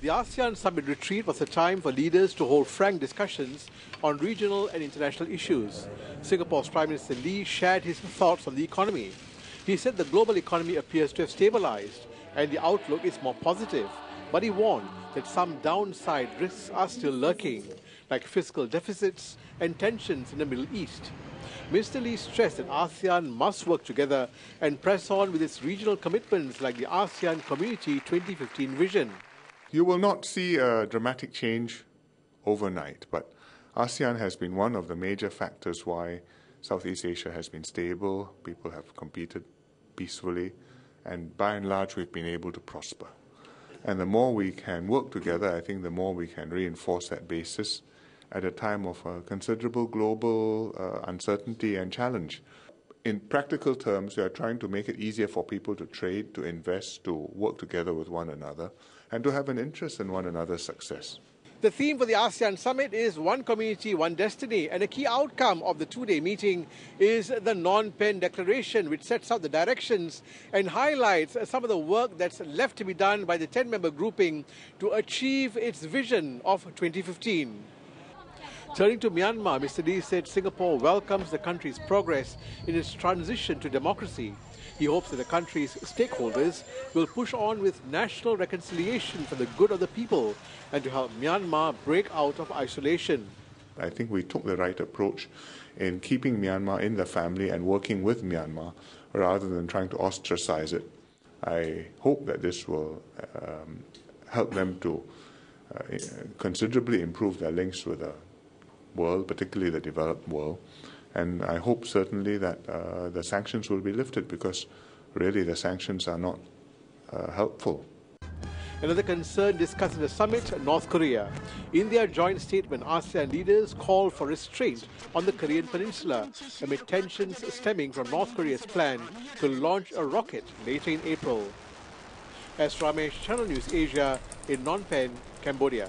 The ASEAN Summit retreat was a time for leaders to hold frank discussions on regional and international issues. Singapore's Prime Minister Lee shared his thoughts on the economy. He said the global economy appears to have stabilized and the outlook is more positive. But he warned that some downside risks are still lurking, like fiscal deficits and tensions in the Middle East. Mr. Lee stressed that ASEAN must work together and press on with its regional commitments like the ASEAN Community 2015 vision. You will not see a dramatic change overnight, but ASEAN has been one of the major factors why Southeast Asia has been stable, people have competed peacefully, and by and large we've been able to prosper. And the more we can work together, I think the more we can reinforce that basis at a time of considerable global uncertainty and challenge. In practical terms, we are trying to make it easier for people to trade, to invest, to work together with one another, and to have an interest in one another's success. The theme for the ASEAN Summit is One Community, One Destiny, and a key outcome of the two-day meeting is the Phnom Penh Declaration, which sets out the directions and highlights some of the work that's left to be done by the 10-member grouping to achieve its vision of 2015. Turning to Myanmar, Mr. Lee said Singapore welcomes the country's progress in its transition to democracy. He hopes that the country's stakeholders will push on with national reconciliation for the good of the people and to help Myanmar break out of isolation. I think we took the right approach in keeping Myanmar in the family and working with Myanmar rather than trying to ostracize it. I hope that this will help them to considerably improve their links with the world, particularly the developed world. And I hope certainly that the sanctions will be lifted, because really the sanctions are not helpful. Another concern discussed in the summit, North Korea. In their joint statement, ASEAN leaders called for restraint on the Korean peninsula amid tensions stemming from North Korea's plan to launch a rocket later in April. S. Ramesh, Channel News Asia in Phnom Penh, Cambodia.